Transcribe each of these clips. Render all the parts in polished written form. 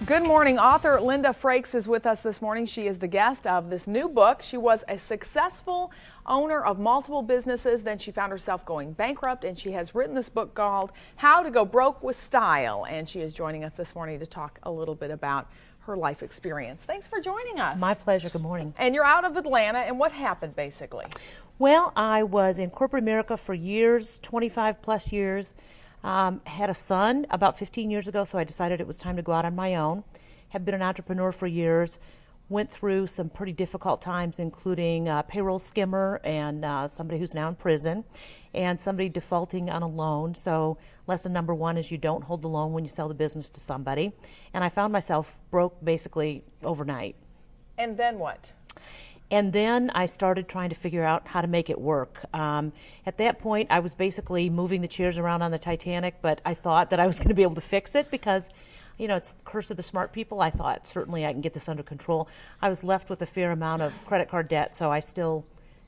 Good morning. Author Linda Frakes is with us this morning. She is the guest of this new book. She was a successful owner of multiple businesses. Then she found herself going bankrupt, and she has written this book called How to Go Broke with Style. And she is joining us this morning to talk a little bit about her life experience. Thanks for joining us. My pleasure. Good morning. And you're out of Atlanta, and what happened basically? Well, I was in corporate America for years, 25 plus years. Had a son about 15 years ago, so I decided it was time to go out on my own. Have been an entrepreneur for years. Went through some pretty difficult times, including a payroll skimmer and somebody who's now in prison, and somebody defaulting on a loan. So lesson number one is you don't hold the loan when you sell the business to somebody. And I found myself broke basically overnight. And then what? And then I started trying to figure out how to make it work. At that point, I was basically moving the chairs around on the Titanic, but I thought that I was going to be able to fix it because, you know, it's the curse of the smart people. I thought, certainly I can get this under control. I was left with a fair amount of credit card debt, so I still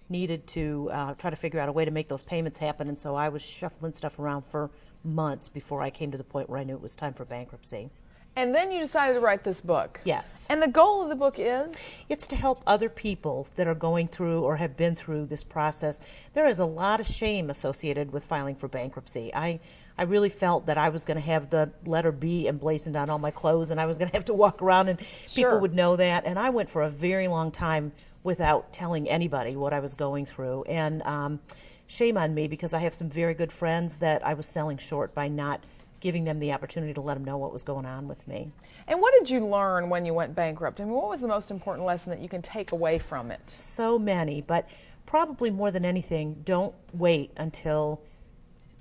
needed to try to figure out a way to make those payments happen. And so I was shuffling stuff around for months before I came to the point where I knew it was time for bankruptcy. And then you decided to write this book. Yes. And the goal of the book is? It's to help other people that are going through or have been through this process. There is a lot of shame associated with filing for bankruptcy. I really felt that I was going to have the letter B emblazoned on all my clothes, and I was going to have to walk around and people would know that. And I went for a very long time without telling anybody what I was going through. And shame on me, because I have some very good friends that I was selling short by not giving them the opportunity to let them know what was going on with me. And what did you learn when you went bankrupt? I mean, what was the most important lesson that you can take away from it? So many, but probably more than anything, don't wait until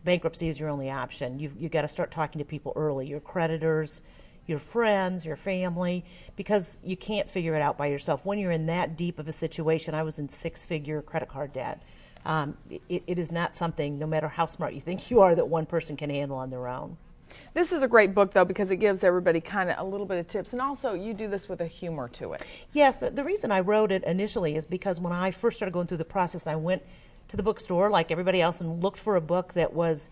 bankruptcy is your only option. You've got to start talking to people early, your creditors, your friends, your family, because you can't figure it out by yourself. When you're in that deep of a situation, I was in six-figure credit card debt. It is not something, no matter how smart you think you are, that one person can handle on their own. This is a great book, though, because it gives everybody kind of a little bit of tips, and also you do this with a humor to it. Yes, the reason I wrote it initially is because when I first started going through the process, I went to the bookstore like everybody else and looked for a book that was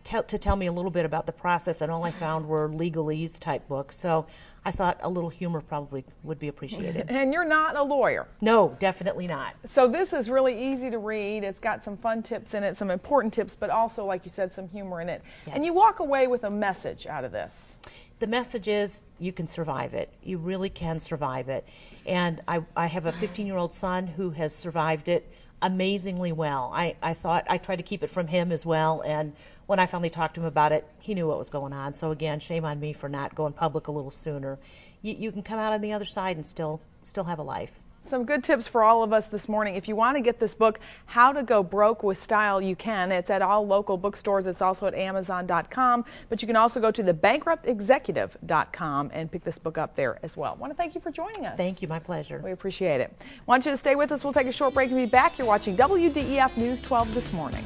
to tell me a little bit about the process, and all I found were legalese type books. So I thought a little humor probably would be appreciated. And you're not a lawyer. No, definitely not. So this is really easy to read. It's got some fun tips in it, some important tips, but also, like you said, some humor in it. Yes. And you walk away with a message out of this. The message is you can survive it. You really can survive it. And I have a 15-year-old son who has survived it amazingly well. I thought I tried to keep it from him as well, and when I finally talked to him about it, he knew what was going on. So again, shame on me for not going public a little sooner. You can come out on the other side and still have a life. Some good tips for all of us this morning. If you want to get this book, How to Go Broke with Style, you can. It's at all local bookstores. It's also at Amazon.com. But you can also go to thebankruptexecutive.com and pick this book up there as well. I want to thank you for joining us. Thank you. My pleasure. We appreciate it. I want you to stay with us. We'll take a short break and be back. You're watching WDEF News 12 this morning.